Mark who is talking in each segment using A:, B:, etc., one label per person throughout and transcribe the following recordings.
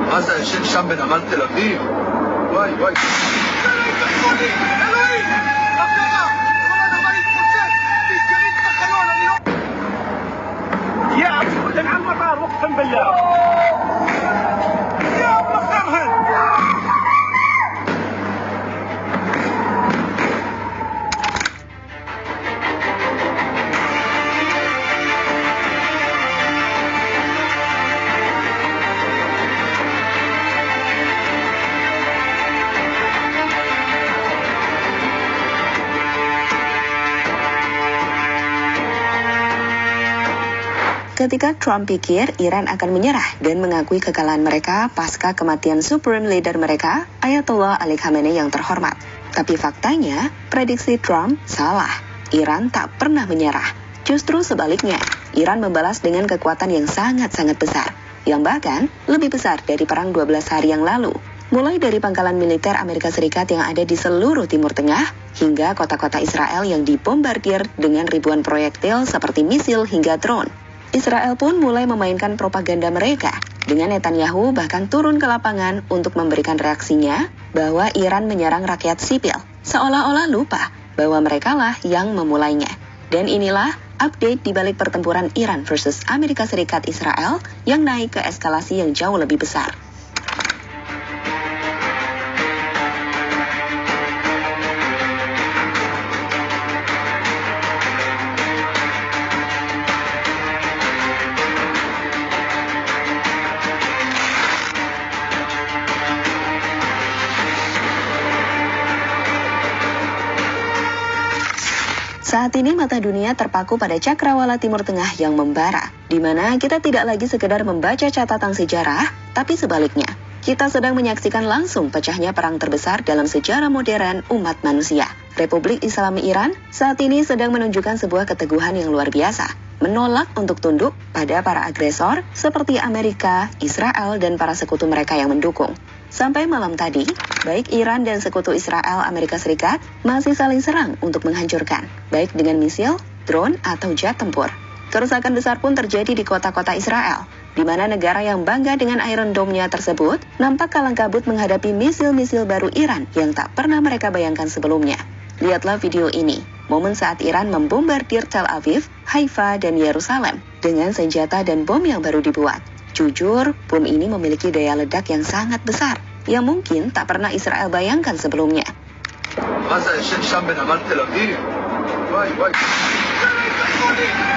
A: Vas a decir Sham Ben Amal Tel Aviv. וואי, וואי. אלוהים! הפרה! כל הדבר התפוצץ! תסגרי את החלון, אני לא... يا أبو على المطار اقسم بالله يا أبو خرهن
B: Ketika Trump pikir Iran akan menyerah dan mengakui kekalahan mereka pasca kematian Supreme Leader mereka, Ayatollah Ali Khamenei yang terhormat. Tapi faktanya, prediksi Trump salah. Iran tak pernah menyerah. Justru sebaliknya, Iran membalas dengan kekuatan yang sangat-sangat besar, yang bahkan lebih besar dari perang 12 hari yang lalu. Mulai dari pangkalan militer Amerika Serikat yang ada di seluruh Timur Tengah, hingga kota-kota Israel yang dibombardir dengan ribuan proyektil seperti misil hingga drone. Israel pun mulai memainkan propaganda mereka, dengan Netanyahu bahkan turun ke lapangan untuk memberikan reaksinya bahwa Iran menyerang rakyat sipil, seolah-olah lupa bahwa merekalah yang memulainya. Dan inilah update di balik pertempuran Iran versus Amerika Serikat Israel yang naik ke eskalasi yang jauh lebih besar. Saat ini mata dunia terpaku pada cakrawala Timur Tengah yang membara, di mana kita tidak lagi sekedar membaca catatan sejarah, tapi sebaliknya, kita sedang menyaksikan langsung pecahnya perang terbesar dalam sejarah modern umat manusia. Republik Islam Iran saat ini sedang menunjukkan sebuah keteguhan yang luar biasa, menolak untuk tunduk pada para agresor seperti Amerika, Israel, dan para sekutu mereka yang mendukung. Sampai malam tadi, baik Iran dan sekutu Israel Amerika Serikat masih saling serang untuk menghancurkan, baik dengan misil, drone, atau jet tempur. Kerusakan besar pun terjadi di kota-kota Israel, di mana negara yang bangga dengan Iron Dome-nya tersebut nampak kalang kabut menghadapi misil-misil baru Iran yang tak pernah mereka bayangkan sebelumnya. Lihatlah video ini, momen saat Iran membombardir Tel Aviv, Haifa, dan Yerusalem dengan senjata dan bom yang baru dibuat. Jujur, bom ini memiliki daya ledak yang sangat besar, yang mungkin tak pernah Israel bayangkan sebelumnya.
A: Vas a decir Sham Ben Amal Tel Aviv. וואי, וואי.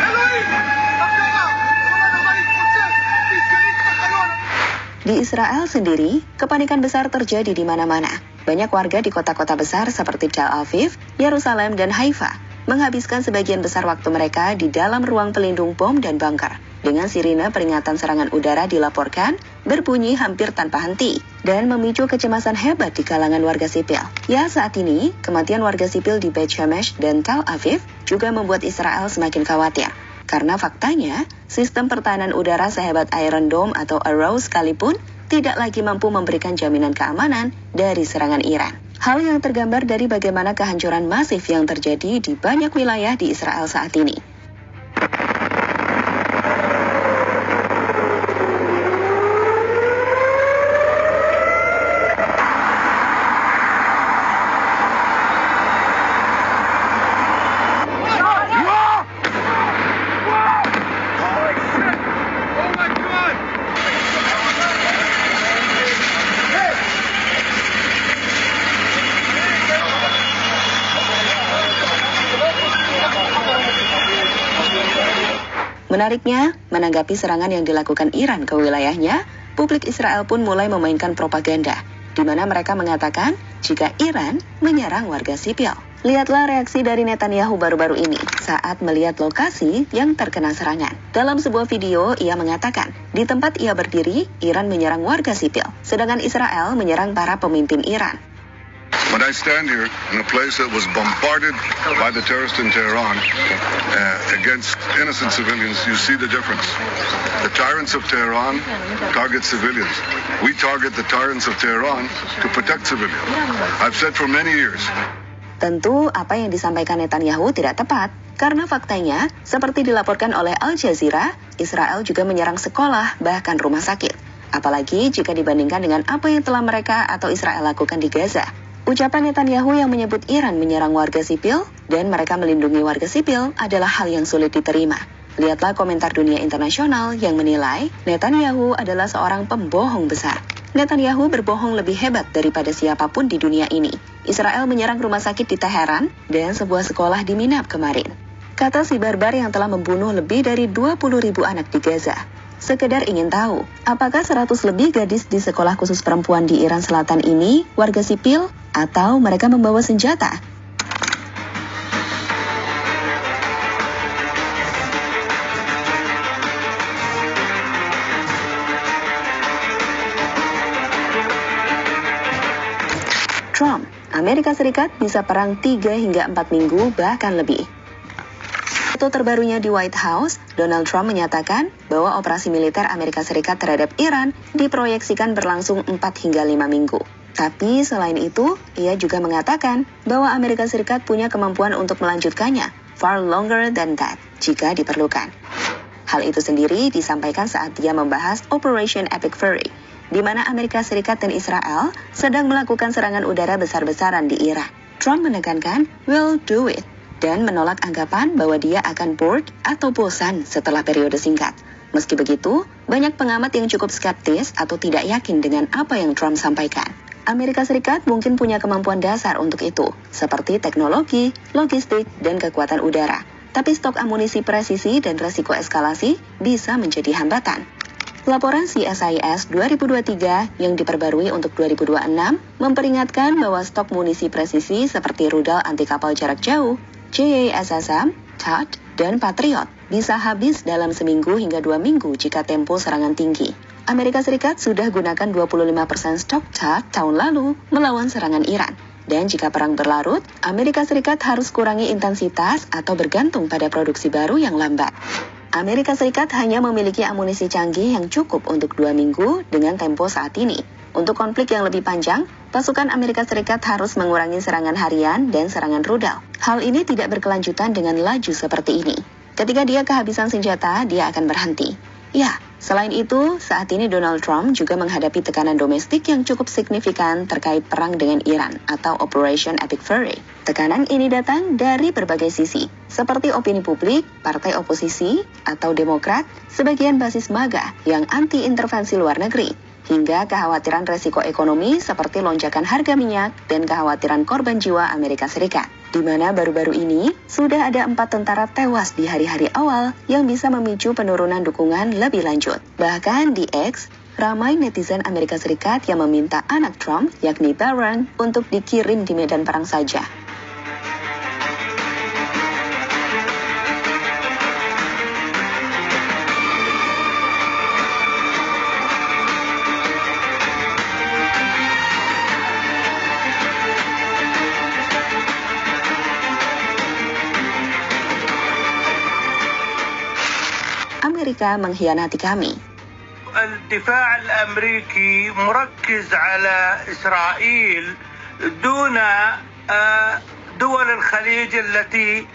A: אלוהים! הפרה! כל הדבר התפוצץ! תסגרי את החלון.
B: Di Israel sendiri, kepanikan besar terjadi di mana-mana. Banyak warga di kota-kota besar seperti Tel Aviv, Yerusalem, dan Haifa menghabiskan sebagian besar waktu mereka di dalam ruang pelindung bom dan bunker. Dengan sirine peringatan serangan udara dilaporkan berbunyi hampir tanpa henti dan memicu kecemasan hebat di kalangan warga sipil. Ya, saat ini, kematian warga sipil di Beit Shemesh dan Tel Aviv juga membuat Israel semakin khawatir. Karena faktanya, sistem pertahanan udara sehebat Iron Dome atau Arrow sekalipun tidak lagi mampu memberikan jaminan keamanan dari serangan Iran. Hal yang tergambar dari bagaimana kehancuran masif yang terjadi di banyak wilayah di Israel saat ini. Menariknya, menanggapi serangan yang dilakukan Iran ke wilayahnya, publik Israel pun mulai memainkan propaganda, di mana mereka mengatakan jika Iran menyerang warga sipil. Lihatlah reaksi dari Netanyahu baru-baru ini saat melihat lokasi yang terkena serangan. Dalam sebuah video, ia mengatakan, di tempat ia berdiri, Iran menyerang warga sipil, sedangkan Israel menyerang para pemimpin Iran.
C: When I stand here in a place that was bombarded by the terrorists in Tehran against innocent civilians, you see the difference. The tyrants of Tehran target civilians. We target the tyrants of Tehran to protect civilians. I've said for many years.
B: Tentu apa yang disampaikan Netanyahu tidak tepat, karena faktanya, seperti dilaporkan oleh Al Jazeera, Israel juga menyerang sekolah bahkan rumah sakit. Apalagi jika dibandingkan dengan apa yang telah mereka atau Israel lakukan di Gaza. Ucapan Netanyahu yang menyebut Iran menyerang warga sipil dan mereka melindungi warga sipil adalah hal yang sulit diterima. Lihatlah komentar dunia internasional yang menilai Netanyahu adalah seorang pembohong besar. Netanyahu berbohong lebih hebat daripada siapapun di dunia ini. Israel menyerang rumah sakit di Teheran dan sebuah sekolah di Minab kemarin. Kata si barbar yang telah membunuh lebih dari 20.000 anak di Gaza. Sekedar ingin tahu, apakah 100 lebih gadis di sekolah khusus perempuan di Iran Selatan ini warga sipil atau mereka membawa senjata? Trump, Amerika Serikat bisa perang 3 hingga 4 minggu bahkan lebih. Foto terbarunya di White House, Donald Trump menyatakan bahwa operasi militer Amerika Serikat terhadap Iran diproyeksikan berlangsung 4 hingga 5 minggu. Tapi selain itu, ia juga mengatakan bahwa Amerika Serikat punya kemampuan untuk melanjutkannya far longer than that jika diperlukan. Hal itu sendiri disampaikan saat dia membahas Operation Epic Fury, di mana Amerika Serikat dan Israel sedang melakukan serangan udara besar-besaran di Iran. Trump menekankan, "We'll do it," dan menolak anggapan bahwa dia akan bored atau bosan setelah periode singkat. Meski begitu, banyak pengamat yang cukup skeptis atau tidak yakin dengan apa yang Trump sampaikan. Amerika Serikat mungkin punya kemampuan dasar untuk itu, seperti teknologi, logistik, dan kekuatan udara. Tapi stok amunisi presisi dan resiko eskalasi bisa menjadi hambatan. Laporan CSIS 2023 yang diperbarui untuk 2026 memperingatkan bahwa stok munisi presisi seperti rudal anti kapal jarak jauh, JASSM, THAAD, dan Patriot bisa habis dalam seminggu hingga 2 minggu jika tempo serangan tinggi. Amerika Serikat sudah gunakan 25% stok THAAD tahun lalu melawan serangan Iran. Dan jika perang berlarut, Amerika Serikat harus kurangi intensitas atau bergantung pada produksi baru yang lambat. Amerika Serikat hanya memiliki amunisi canggih yang cukup untuk 2 minggu dengan tempo saat ini. Untuk konflik yang lebih panjang, pasukan Amerika Serikat harus mengurangi serangan harian dan serangan rudal. Hal ini tidak berkelanjutan dengan laju seperti ini. Ketika dia kehabisan senjata, dia akan berhenti. Ya, selain itu, saat ini Donald Trump juga menghadapi tekanan domestik yang cukup signifikan terkait perang dengan Iran atau Operation Epic Fury. Tekanan ini datang dari berbagai sisi, seperti opini publik, partai oposisi, atau Demokrat, sebagian basis MAGA yang anti-intervensi luar negeri, hingga kekhawatiran resiko ekonomi seperti lonjakan harga minyak dan kekhawatiran korban jiwa Amerika Serikat. Di mana baru-baru ini sudah ada 4 tentara tewas di hari-hari awal yang bisa memicu penurunan dukungan lebih lanjut. Bahkan di X, ramai netizen Amerika Serikat yang meminta anak Trump, yakni Barron, untuk dikirim di medan perang saja. Amerika mengkhianati kami.
D: الدفاع الأمريكي مركز على إسرائيل دون دول الخليج التي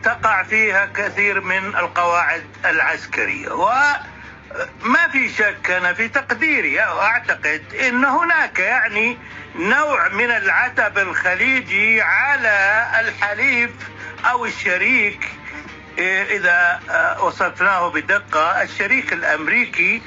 D: تقع فيها كثير من القواعد العسكرية وما في شك أنا في تقديري وأعتقد أن هناك يعني نوع من العتب الخليجي على الحليف أو الشريك إذا وصفناه بدقة الشريك الأمريكي.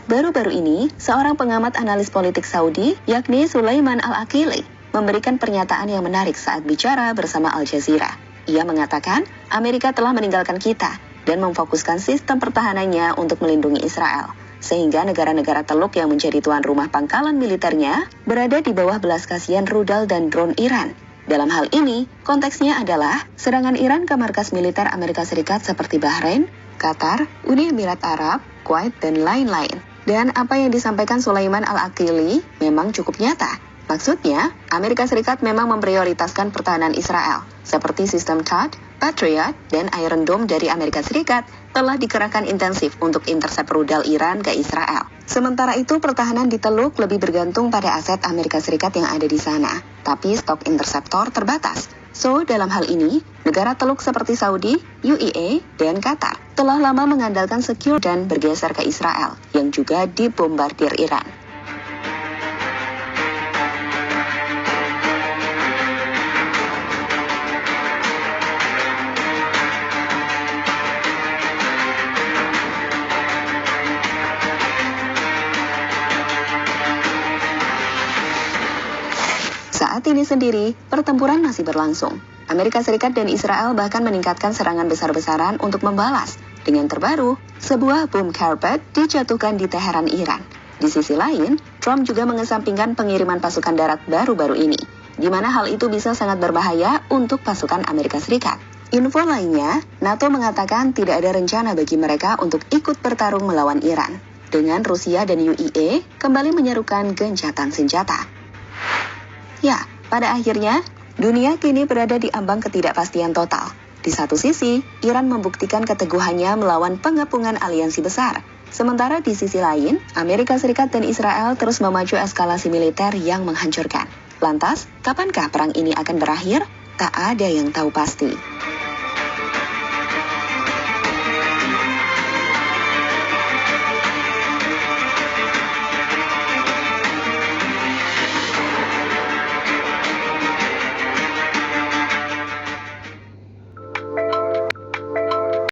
B: Baru-baru ini, seorang pengamat analis politik Saudi, yakni Sulaiman Al-Aqili, memberikan pernyataan yang menarik saat bicara bersama Al Jazeera. Ia mengatakan, Amerika telah meninggalkan kita dan memfokuskan sistem pertahanannya untuk melindungi Israel, sehingga negara-negara teluk yang menjadi tuan rumah pangkalan militernya berada di bawah belas kasihan rudal dan drone Iran. Dalam hal ini, konteksnya adalah serangan Iran ke markas militer Amerika Serikat seperti Bahrain, Qatar, Uni Emirat Arab, Kuwait, dan lain-lain. Dan apa yang disampaikan Sulaiman Al-Aqili memang cukup nyata. Maksudnya, Amerika Serikat memang memprioritaskan pertahanan Israel, seperti sistem THAAD, Patriot, dan Iron Dome dari Amerika Serikat telah dikerahkan intensif untuk intercept rudal Iran ke Israel. Sementara itu, pertahanan di Teluk lebih bergantung pada aset Amerika Serikat yang ada di sana, tapi stok interceptor terbatas. So, dalam hal ini, Negara Teluk seperti Saudi, UAE, dan Qatar telah lama mengandalkan secure dan bergeser ke Israel yang juga dibombardir Iran. Saat ini sendiri, pertempuran masih berlangsung. Amerika Serikat dan Israel bahkan meningkatkan serangan besar-besaran untuk membalas. Dengan terbaru, sebuah bom karpet dijatuhkan di Teheran, Iran. Di sisi lain, Trump juga mengesampingkan pengiriman pasukan darat baru-baru ini, di mana hal itu bisa sangat berbahaya untuk pasukan Amerika Serikat. Info lainnya, NATO mengatakan tidak ada rencana bagi mereka untuk ikut bertarung melawan Iran, dengan Rusia dan UAE kembali menyerukan gencatan senjata. Ya, pada akhirnya, dunia kini berada di ambang ketidakpastian total. Di satu sisi, Iran membuktikan keteguhannya melawan pengepungan aliansi besar. Sementara di sisi lain, Amerika Serikat dan Israel terus memacu eskalasi militer yang menghancurkan. Lantas, kapankah perang ini akan berakhir? Tak ada yang tahu pasti.